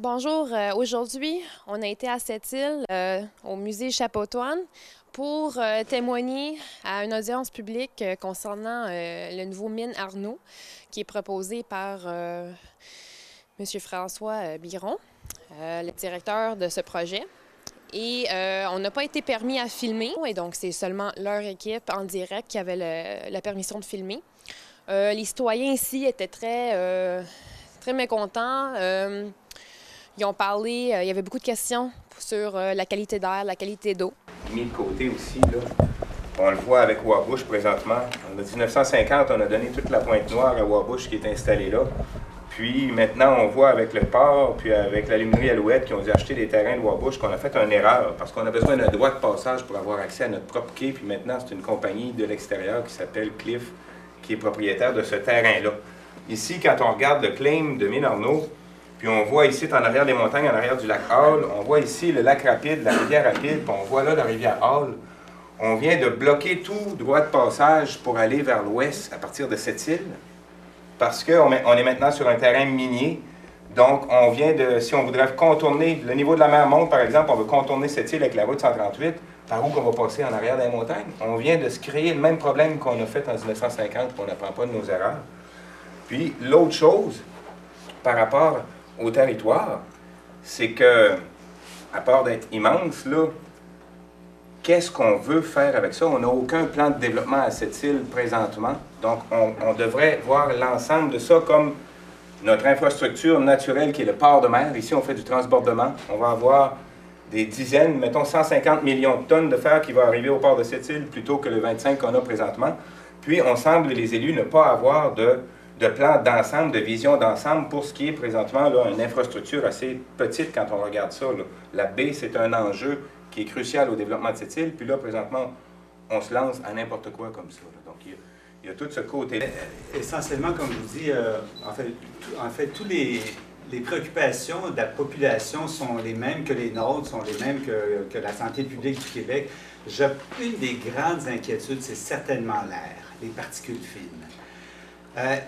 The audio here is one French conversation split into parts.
Bonjour, aujourd'hui, on a été à Sept-Îles, au musée Chapautoine, pour témoigner à une audience publique concernant le nouveau mine Arnaud, qui est proposé par M. François Biron, le directeur de ce projet. Et on n'a pas été permis à filmer, et donc c'est seulement leur équipe en direct qui avait la permission de filmer. Les citoyens ici étaient très mécontents. Ils ont parlé, il y avait beaucoup de questions sur la qualité d'air, la qualité d'eau. Mis de côté aussi, là, on le voit avec Wabush présentement. En 1950, on a donné toute la pointe noire à Wabush qui est installée là. Puis maintenant, on voit avec le port, puis avec l'Aluminerie Alouette qui ont dû acheter des terrains de Wabush qu'on a fait une erreur parce qu'on a besoin d'un droit de passage pour avoir accès à notre propre quai. Puis maintenant, c'est une compagnie de l'extérieur qui s'appelle Cliff qui est propriétaire de ce terrain-là. Ici, quand on regarde le claim de Mine Arnaud, puis on voit ici, en arrière des montagnes, en arrière du lac Hall, on voit ici le lac Rapide, la rivière Rapide, puis on voit là la rivière Hall. On vient de bloquer tout droit de passage pour aller vers l'ouest à partir de cette île, parce qu'on est maintenant sur un terrain minier. Donc, on vient de, si on voudrait contourner, le niveau de la mer monte, par exemple, on veut contourner cette île avec la route 138, par où qu'on va passer en arrière des montagnes. On vient de se créer le même problème qu'on a fait en 1950, puis on n'apprend pas de nos erreurs. Puis, l'autre chose, par rapport au territoire, c'est que, à part d'être immense, là, qu'est-ce qu'on veut faire avec ça? On n'a aucun plan de développement à cette île présentement. Donc, on devrait voir l'ensemble de ça comme notre infrastructure naturelle qui est le port de mer. Ici, on fait du transbordement. On va avoir des dizaines, mettons 150 millions de tonnes de fer qui vont arriver au port de cette île plutôt que le 25 qu'on a présentement. Puis, on semble, les élus, ne pas avoir de plan d'ensemble, de vision d'ensemble pour ce qui est présentement là, une infrastructure assez petite quand on regarde ça. Là. La baie, c'est un enjeu qui est crucial au développement de cette île. Puis là, présentement, on se lance à n'importe quoi comme ça. Là. Donc, il y a tout ce côté. Essentiellement, comme je vous dis, en fait toutes les préoccupations de la population sont les mêmes que les nôtres, sont les mêmes que la santé publique du Québec. Une des grandes inquiétudes, c'est certainement l'air, les particules fines.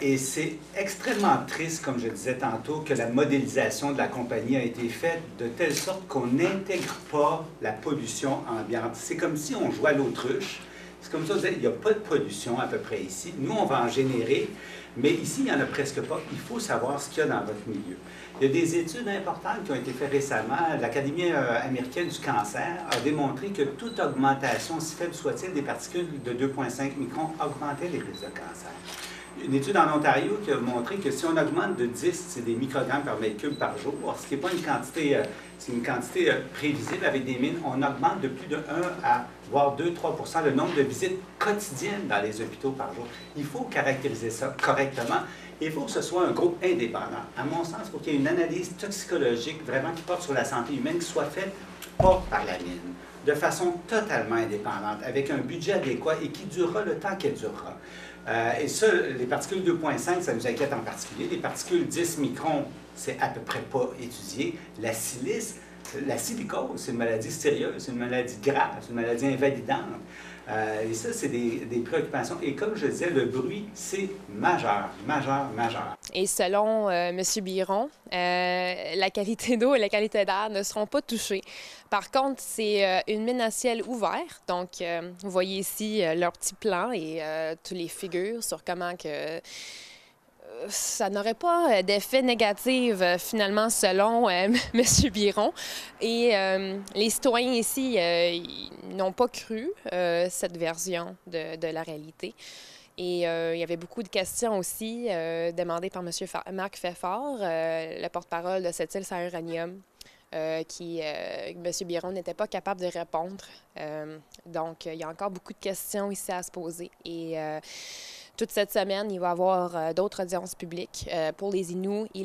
Et c'est extrêmement triste, comme je disais tantôt, que la modélisation de la compagnie a été faite de telle sorte qu'on n'intègre pas la pollution ambiante. C'est comme si on jouait à l'autruche. C'est comme ça, il n'y a pas de pollution à peu près ici. Nous, on va en générer, mais ici, il n'y en a presque pas. Il faut savoir ce qu'il y a dans votre milieu. Il y a des études importantes qui ont été faites récemment. L'Académie américaine du cancer a démontré que toute augmentation, si faible soit-il, des particules de 2,5 microns augmentait les risques de cancer. Une étude en Ontario qui a montré que si on augmente de 10, c'est des microgrammes par mètre cube par jour, ce qui n'est pas une quantité, c'est une quantité prévisible avec des mines, on augmente de plus de 1 à voire 2-3 % le nombre de visites quotidiennes dans les hôpitaux par jour. Il faut caractériser ça correctement. Il faut que ce soit un groupe indépendant. À mon sens, il faut qu'il y ait une analyse toxicologique vraiment qui porte sur la santé humaine qui soit faite pas par la mine, de façon totalement indépendante, avec un budget adéquat et qui durera le temps qu'elle durera. Et ça, les particules 2,5, ça nous inquiète en particulier. Les particules 10 microns, c'est à peu près pas étudié. La silice, la silicose, c'est une maladie sérieuse, c'est une maladie grave, c'est une maladie invalidante. Et ça, c'est des préoccupations. Et comme je disais, le bruit, c'est majeur, majeur, majeur. Et selon M. Biron, la qualité d'eau et la qualité d'air ne seront pas touchées. Par contre, c'est une mine à ciel ouvert. Donc, vous voyez ici leur petit plan et toutes les figures sur comment que ça n'aurait pas d'effet négatif, finalement, selon M. Biron. Et les citoyens ici n'ont pas cru cette version de la réalité. Et il y avait beaucoup de questions aussi demandées par M. Marc Feffard, le porte-parole de cette île sans uranium, M. Biron n'était pas capable de répondre. Donc, il y a encore beaucoup de questions ici à se poser. Et toute cette semaine, il va y avoir d'autres audiences publiques pour les Inuits et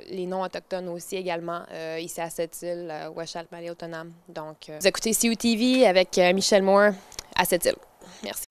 les non-autochtones aussi également, ici à cette île, Ouachal-Malais autonome. Donc, vous écoutez CUTV avec Michel Moore à cette île. Merci.